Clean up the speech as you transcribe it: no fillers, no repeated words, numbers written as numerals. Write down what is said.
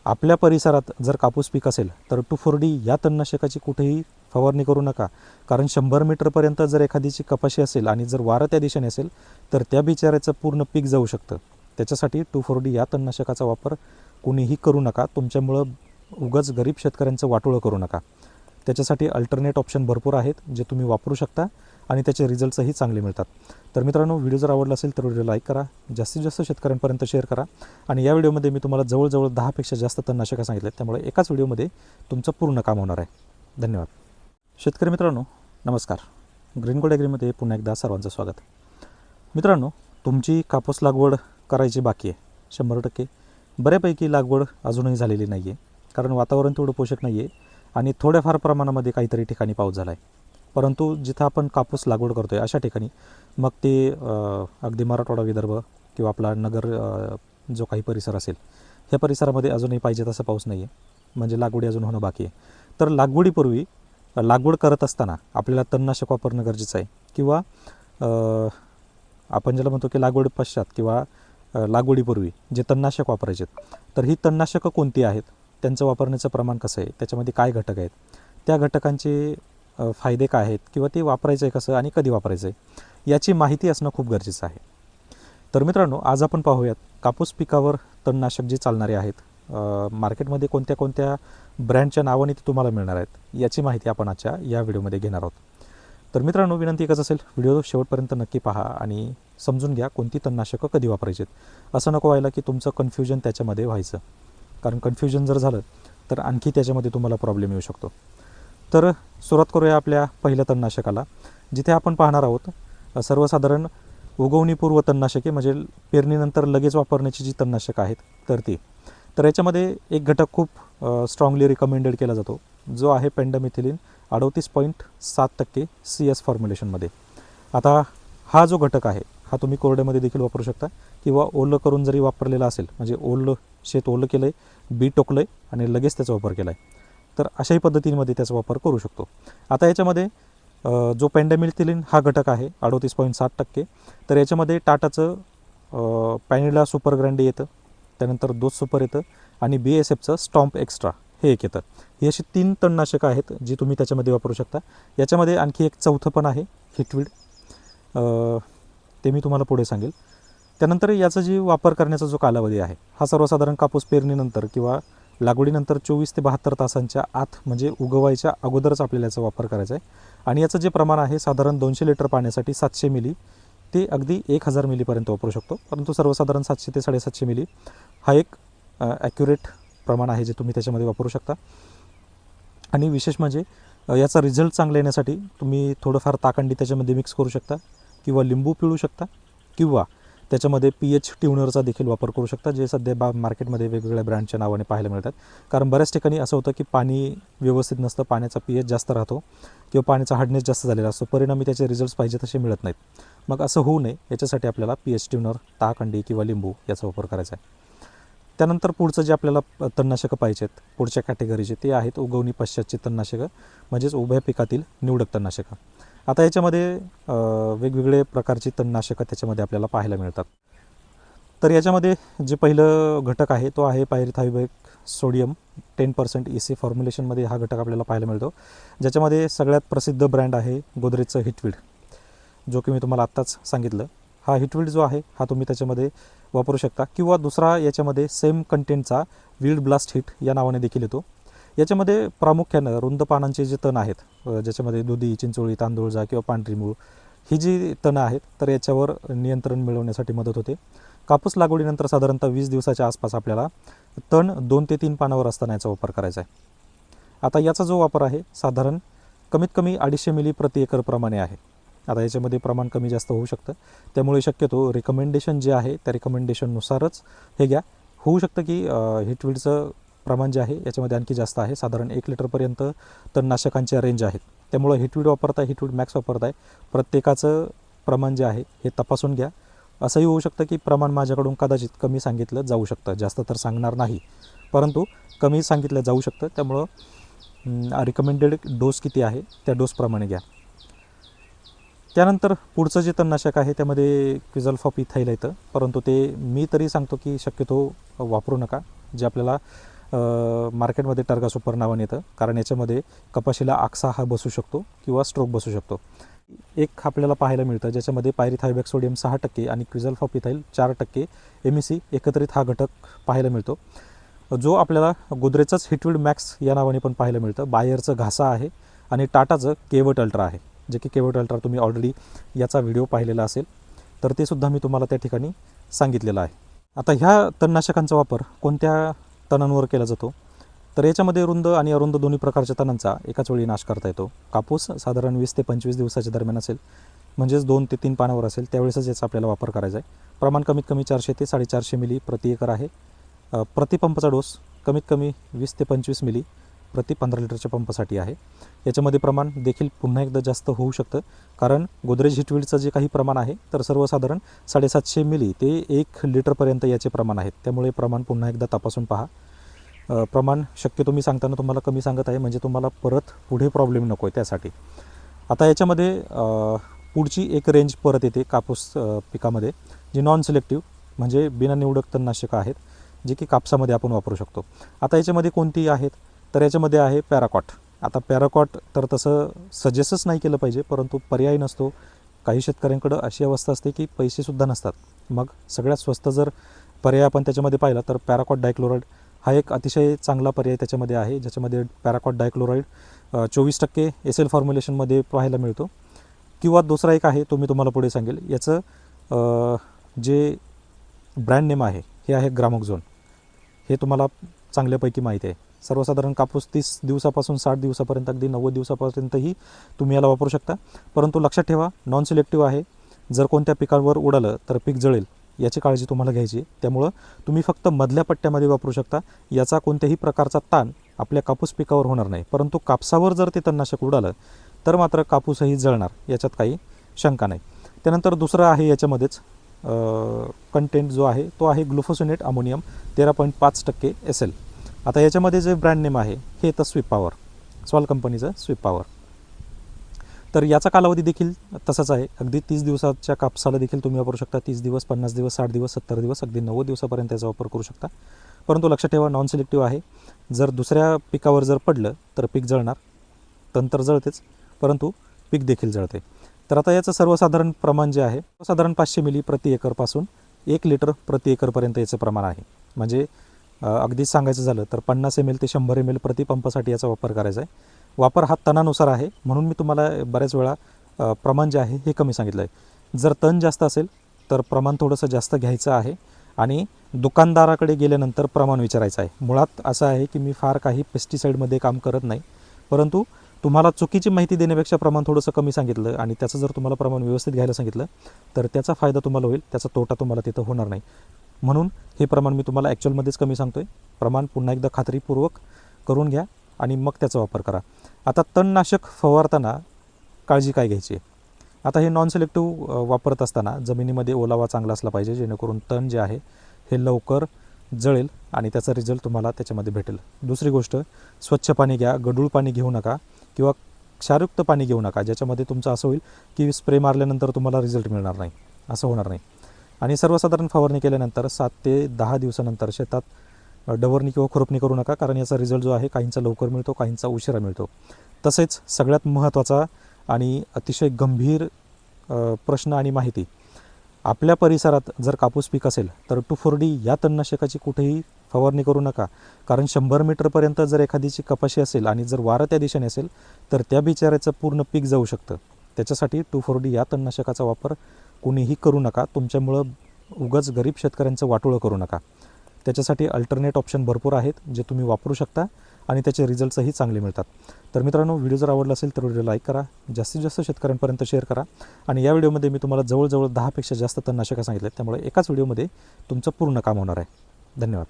आपल्या परिसरात जर कापूस पीक असेल तर 2,4-D या तणनाशकाची कुठेही फवारणी करू नका. कारण 100 मीटरपर्यंत जर एखादीची कपाशी असेल आणि जर वारं त्या दिशेने असेल तर त्या बिचाऱ्याचं पूर्ण पीक जाऊ शकतं. त्याच्यासाठी 2,4-D या तणनाशकाचा वापर कुणीही करू नका. तुमच्यामुळं उगाच गरीब शेतकऱ्यांचं वाटोळं करू नका. त्याच्यासाठी अल्टरनेट ऑप्शन भरपूर आहेत जे तुम्ही वापरू शकता आणि त्याचे रिझल्ट्सही चांगले मिळतात. तर मित्रांनो, व्हिडिओ जर आवडला असेल तर व्हिडिओ लाईक करा, जास्तीत जास्त शेतकऱ्यांपर्यंत शेअर करा. आणि या व्हिडिओमध्ये मी तुम्हाला जवळजवळ 10पेक्षा जास्त तणनाशकं सांगितले, त्यामुळे एकाच व्हिडिओमध्ये तुमचं पूर्ण काम होणार आहे. धन्यवाद. शेतकरी मित्रांनो नमस्कार. ग्रीन गोल्ड ॲग्रीमध्ये पुन्हा एकदा सर्वांचं स्वागत. मित्रांनो, तुमची कापूस लागवड करायची बाकी आहे 100%. बऱ्यापैकी लागवड अजूनही झालेली नाही आहे, कारण वातावरण तेवढं पोषक नाही आहे आणि थोड्याफार प्रमाणामध्ये काहीतरी ठिकाणी पाऊस झाला आहे. परंतु जिथं आपण कापूस लागवड करतो आहे अशा ठिकाणी, मग ते अगदी मराठवाडा, विदर्भ किंवा आपला नगर जो काही परिसर असेल, ह्या परिसरामध्ये अजूनही पाहिजे तसा पाऊस नाही आहे, म्हणजे लागवडी अजून होणं बाकी आहे. तर लागवडीपूर्वी लागवड करत असताना आपल्याला तणनाशक वापरणं गरजेचं आहे, किंवा आपण ज्याला म्हणतो की लागवड पश्चात किंवा लागवडीपूर्वी जे तणनाशक वापरायचे, तर ही तणनाशकं कोणती आहेत, त्यांचं वापरण्याचं प्रमाण कसं आहे, त्याच्यामध्ये काय घटक आहेत, त्या घटकांचे फायदे काय आहेत, किंवा ते वापरायचं आहे कसं आणि कधी वापरायचं आहे, याची माहिती असणं खूप गरजेचं आहे. तर मित्रांनो, आज आपण पाहूयात कापूस पिकावर तणनाशक जे चालणारे आहेत, मार्केटमध्ये कोणत्या कोणत्या ब्रँडच्या नावाने ते तुम्हाला मिळणार आहेत, याची माहिती आपण आजच्या या व्हिडिओमध्ये घेणार आहोत. तर मित्रांनो, विनंती एकच असेल, व्हिडिओ शेवटपर्यंत नक्की पहा आणि समजून घ्या कोणती तणनाशकं कधी वापरायची. असं नको व्हायला की तुमचं कन्फ्युजन त्याच्यामध्ये व्हायचं, कारण कन्फ्युजन जर झालं तर आणखी त्याच्यामध्ये तुम्हाला प्रॉब्लेम येऊ शकतो. तर सुरुवात करूया आपल्या पहिल्या तणनाशकाला, जिथे आपण पाहणार आहोत सर्वसाधारण उगवणीपूर्व तणनाशके, म्हणजे पेरणीनंतर लगेच वापरण्याची जी तणनाशकं आहेत तर ती. तर याच्यामध्ये एक घटक खूप स्ट्रॉंगली रिकमेंडेड केला जातो, जो आहे पेंडामिथिलिन 38.7% CS फॉर्म्युलेशनमध्ये. आता हा जो घटक आहे हा तुम्ही कोरड्यामध्ये देखील वापरू शकता, किंवा ओलं करून जरी वापरलेला असेल, म्हणजे शेत ओलं केलं आहे, बी टोकलं आहे आणि लगेच त्याचा वापर केला आहे, तर अशाही पद्धतीमध्ये त्याचा वापर करू शकतो. आता याच्यामध्ये जो पेंडामिथिलिन हा घटक आहे 38.7%, तर याच्यामध्ये टाटाचं पॅनिला सुपर ग्रँडी येतं, त्यानंतर दोस सुपर येतं आणि BASFचं स्टॉम्प एक्स्ट्रा हे एक येतं. ही अशी 3 तणनाशकं आहेत जी तुम्ही त्याच्यामध्ये वापरू शकता. याच्यामध्ये आणखी एक चौथं पण आहे, हिटवीड, ते मी तुम्हाला पुढे सांगेल. त्यानंतर याचा जी वापर करण्याचा जो कालावधी आहे हा सर्वसाधारण कापूस पेरणीनंतर किंवा लागवडीनंतर 24 ते 72 तासांच्या आत, म्हणजे उगवायच्या अगोदरच आपल्याला याचा वापर करायचा आहे. आणि याचं जे प्रमाण आहे साधारण 200 लिटर पाण्यासाठी 700 मिली ते अगदी 1000 मिलीपर्यंत वापरू शकतो, परंतु सर्वसाधारण 700 ते 750 मिली हा एक ॲक्युरेट प्रमाण आहे जे तुम्ही त्याच्यामध्ये वापरू शकता. आणि विशेष म्हणजे याचा रिझल्ट चांगला येण्यासाठी तुम्ही थोडंफार ताकंडी त्याच्यामध्ये मिक्स करू शकता, किंवा लिंबू पिळू शकता, किंवा त्याच्यामध्ये pH ट्यूनरचा देखील वापर करू शकता, जे सध्या मार्केटमध्ये वेगवेगळ्या ब्रँडच्या नावाने पाहायला मिळतात. कारण बऱ्याच ठिकाणी असं होतं की पाणी व्यवस्थित नसतं, पाण्याचा pH जास्त राहतो किंवा पाण्याचा हार्डनेस जास्त झालेला असतो, परिणामी त्याचे रिझल्ट्स पाहिजे तसे मिळत नाहीत. मग असं होऊ नये याच्यासाठी आपल्याला pH ट्यूनर, ताकंडी किंवा लिंबू याचा वापर करायचा आहे. त्यानंतर पुढचं जे आपल्याला तणनाशकं पाहिजेत पुढच्या कॅटेगरीचे, ते आहेत उगवणी पश्चातची तणनाशकं, म्हणजेच उभ्या पिकातील निवडक तणनाशकं. आता याच्यामध्ये वेगवेगळे प्रकारची तणनाशकं त्याच्यामध्ये आपल्याला पाहायला मिळतात. तर याच्यामध्ये जे पहिलं घटक आहे तो आहे पायरिथायोइक सोडियम 10% EC फॉर्म्युलेशनमध्ये हा घटक आपल्याला पाहायला मिळतो, ज्याच्यामध्ये सगळ्यात प्रसिद्ध ब्रँड आहे गोदरेजचं हिटवीड, जो की मी तुम्हाला आत्ताच सांगितलं. हा हिटवीड जो आहे हा तुम्ही त्याच्यामध्ये वापरू शकता, किंवा दुसरा याच्यामध्ये सेम कंटेंटचा वीड ब्लास्ट हिट या नावाने देखील येतो. याच्यामध्ये प्रामुख्यानं रुंद पानांचे जे तण आहेत, ज्याच्यामध्ये दुधी, चिंचोळी, तांदूळजा किंवा पांढरी मूळ ही जी तणं आहेत, तर याच्यावर नियंत्रण मिळवण्यासाठी मदत होते. कापूस लागवडीनंतर साधारणतः 20 दिवसाच्या आसपास आपल्याला तण 2 ते 3 पानावर असताना याचा वापर करायचा आहे. आता याचा जो वापर आहे साधारण कमीत कमी 250 मिली प्रति एकर प्रमाणे आहे. आता याच्यामध्ये प्रमाण कमी जास्त होऊ शकतं, त्यामुळे शक्यतो रिकमेंडेशन जे आहे त्या रिकमेंडेशननुसारच हे घ्या. होऊ शकतं की हिटवीडचं प्रमाण जे आहे याच्यामध्ये आणखी जास्त आहे, साधारण 1 लिटरपर्यंत तणनाशकांच्या रेंज आहेत. त्यामुळे हिटवीड वापरताय, हिटवीड मॅक्स वापरताय, प्रत्येकाचं प्रमाण जे आहे हे तपासून घ्या. असंही होऊ शकतं की प्रमाण माझ्याकडून कदाचित कमी सांगितलं जाऊ शकतं, जास्त तर सांगणार नाही, परंतु कमी सांगितलं जाऊ शकतं. त्यामुळं रिकमेंडेड डोस किती आहे त्या डोसप्रमाणे घ्या. त्यानंतर पुढचं जे तणनाशक आहे त्यामध्ये क्विझल्फॉप इथाईल येतं, परंतु ते मी तरी सांगतो की शक्यतो वापरू नका. जे आपल्याला मार्केटमध्ये टर्गा सुपर नावाने येतं, कारण याच्यामध्ये कपाशीला आक्सा हा बसू शकतो किंवा स्ट्रोक बसू शकतो. एक आपल्याला पाहायला मिळतं ज्याच्यामध्ये पायरीथायोबॅक सोडियम 6% आणि क्विझल्फॉपिथाइल 4% MEC एकत्रित हा घटक पाहायला मिळतो, जो आपल्याला गोदरेजचाच हिटविल्ड मॅक्स या नावाने पण पाहायला मिळतं. बायरचं घासा आहे आणि टाटाचं केवट अल्ट्रा आहे, जे की केवट अल्ट्रा तुम्ही ऑलरेडी याचा व्हिडिओ पाहिलेला असेल, तर ते सुद्धा मी तुम्हाला त्या ठिकाणी सांगितलेलं आहे. आता ह्या तणनाशकांचा वापर कोणत्या तणांवर केला जातो, तर याच्यामध्ये रुंद आणि अरुंद दोन्ही प्रकारच्या तणांचा एकाच वेळी नाश करता येतो. कापूस साधारण 20 ते 25 दिवसाच्या दरम्यान असेल, म्हणजेच 2 ते 3 पानावर असेल, त्यावेळेसच याचा आपल्याला वापर करायचा आहे. प्रमाण कमीत कमी 400 ते 450 मिली प्रति एकर आहे. प्रतिपंपाचा डोस कमीत कमी 20 ते 25 मिली प्रति 15 लिटरच्या पंपासाठी आहे. याच्यामध्ये प्रमाण देखील पुन्हा एकदा जास्त होऊ शकतं, कारण गोदरेज हिटविल्डचं जे काही प्रमाण आहे तर सर्वसाधारण 750 मिली ते 1 लिटरपर्यंत याचे प्रमाण आहेत. त्यामुळे प्रमाण पुन्हा एकदा तपासून पहा. प्रमाण शक्यतो मी सांगताना तुम्हाला कमी सांगत आहे, म्हणजे तुम्हाला परत पुढे प्रॉब्लेम नको आहे त्यासाठी. आता याच्यामध्ये पुढची एक रेंज परत येते कापूस पिकामध्ये, जी नॉन सिलेक्टिव्ह म्हणजे बिना निवडक तणनाशकं आहेत, जे की कापसामध्ये आपण वापरू शकतो. आता याच्यामध्ये कोणती आहेत, तर याच्यामध्ये आहे पॅराकॉट. आता पॅराकॉट तर तसं सजेस्टच नाही केलं पाहिजे, परंतु पर्याय नसतो. काही शेतकऱ्यांकडं अशी अवस्था असते की पैसेसुद्धा नसतात. मग सगळ्यात स्वस्त जर पर्याय आपण त्याच्यामध्ये पाहिला तर पॅराकॉट डायक्लोराइड हा एक अतिशय चांगला पर्याय त्याच्यामध्ये आहे, ज्याच्यामध्ये पॅराकॉट डायक्लोराइड 24% SL फॉर्म्युलेशनमध्ये पाहायला मिळतो. किंवा दुसरा एक आहे, तो मी तुम्हाला पुढे सांगेल. याचं जे ब्रँड नेम आहे हे आहे ग्रामोक्झोन. हे तुम्हाला चांगल्यापैकी माहिती आहे. सर्वसाधारण कापूस 30 दिवसापासून 60 दिवसापर्यंत, अगदी 90 दिवसापर्यंतही तुम्ही याला वापरू शकता. परंतु लक्षात ठेवा, नॉन सिलेक्टिव्ह आहे. जर कोणत्या पिकावर उडालं तर पीक जळेल, याची काळजी तुम्हाला घ्यायची आहे. त्यामुळं तुम्ही फक्त मधल्या पट्ट्यामध्ये वापरू शकता. याचा कोणत्याही प्रकारचा ताण आपल्या कापूस पिकावर होणार नाही. परंतु कापसावर जर ते तणनाशक उडालं तर मात्र कापूसही जळणार, याच्यात काही शंका नाही. त्यानंतर दुसरं आहे याच्यामध्येच कंटेंट जो आहे तो आहे ग्लुफोसिनेट अमोनियम 13.5% SL. आता याच्यामध्ये जे ब्रँड नेम आहे हे तर स्वीप पॉवर, सॉल कंपनीचं स्वीप पॉवर. तर याचा कालावधी देखील तसाच आहे. अगदी 30 दिवसाच्या कापसाला देखील तुम्ही वापरू शकता. 30 दिवस, 50 दिवस, 60 दिवस, 70 दिवस, अगदी 90 दिवसापर्यंत याचा वापर करू शकता. परंतु लक्षात ठेवा, नॉन सिलेक्टिव्ह आहे. जर दुसऱ्या पिकावर जर पडलं तर पीक जळणार. तण तर जळतेच, परंतु पीक देखील जळते. तर आता याचं सर्वसाधारण प्रमाण जे आहे, साधारण 500 मिली प्रति एकरपासून 1 लिटर प्रति एकरपर्यंत याचं प्रमाण आहे. म्हणजे अगदीच सांगायचं झालं तर 50 ml ते 100 ml प्रति पंपासाठी याचा वापर करायचा आहे. वापर हा तणानुसार आहे, म्हणून मी तुम्हाला बऱ्याच वेळा प्रमाण जे आहे हे कमी सांगितलं आहे. जर तण जास्त असेल तर प्रमाण थोडंसं जास्त घ्यायचं आहे आणि दुकानदाराकडे गेल्यानंतर प्रमाण विचारायचं आहे. मुळात असं आहे की मी फार काही पेस्टिसाईडमध्ये काम करत नाही, परंतु तुम्हाला चुकीची माहिती देण्यापेक्षा प्रमाण थोडंसं कमी सांगितलं आणि त्याचं जर तुम्हाला प्रमाण व्यवस्थित घ्यायला सांगितलं तर त्याचा फायदा तुम्हाला होईल, त्याचा तोटा तुम्हाला तिथं होणार नाही. म्हणून हे प्रमाण मी तुम्हाला ॲक्च्युअलमध्येच कमी सांगतो आहे. प्रमाण पुन्हा एकदा खात्रीपूर्वक करून घ्या आणि मग त्याचा वापर करा. आता तणनाशक फवारताना काळजी काय घ्यायची आहे? आता हे नॉन सिलेक्टिव्ह वापरत असताना जमिनीमध्ये ओलावा चांगला असला पाहिजे, जेणेकरून तण जे आहे हे लवकर जळेल आणि त्याचा रिझल्ट तुम्हाला त्याच्यामध्ये भेटेल. दुसरी गोष्ट, स्वच्छ पाणी घ्या, गढूळ पाणी घेऊ नका किंवा क्षारयुक्त पाणी घेऊ नका, ज्याच्यामध्ये तुमचं असं होईल की स्प्रे मारल्यानंतर तुम्हाला रिझल्ट मिळणार नाही, असं होणार नाही. आणि सर्वसाधारण फवारणी केल्यानंतर 7 ते 10 दिवसानंतर शेतात डवरणी किंवा खुरपणी करू नका, कारण याचा रिझल्ट जो आहे काहींचा लवकर मिळतो, काहींचा उशिरा मिळतो. तसेच सगळ्यात महत्त्वाचा आणि अतिशय गंभीर प्रश्न आणि माहिती, आपल्या परिसरात जर कापूस पीक असेल तर 2,4-D या तणनाशकाची कुठेही फवारणी करू नका, कारण 100 मीटरपर्यंत जर एखादीची कपाशी असेल आणि जर वारं त्या दिशेने असेल तर त्या बिचाऱ्याचं पूर्ण पीक जाऊ शकतं. त्याच्यासाठी 2,4-D या तणनाशकाचा वापर कुणीही करू नका. तुमच्यामुळं उगाच गरीब शेतकऱ्यांचं वाटोळं करू नका. त्याच्यासाठी अल्टरनेट ऑप्शन भरपूर आहेत, जे तुम्ही वापरू शकता आणि त्याचे रिझल्ट्सही चांगले मिळतात. तर मित्रांनो, व्हिडिओ जर आवडला असेल तर व्हिडिओ लाईक करा, जास्तीत जास्त शेतकऱ्यांपर्यंत शेअर करा. आणि या व्हिडिओमध्ये मी तुम्हाला जवळजवळ 10पेक्षा जास्त तणनाशकं सांगितले, त्यामुळे एकाच व्हिडिओमध्ये तुमचं पूर्ण काम होणार आहे. धन्यवाद.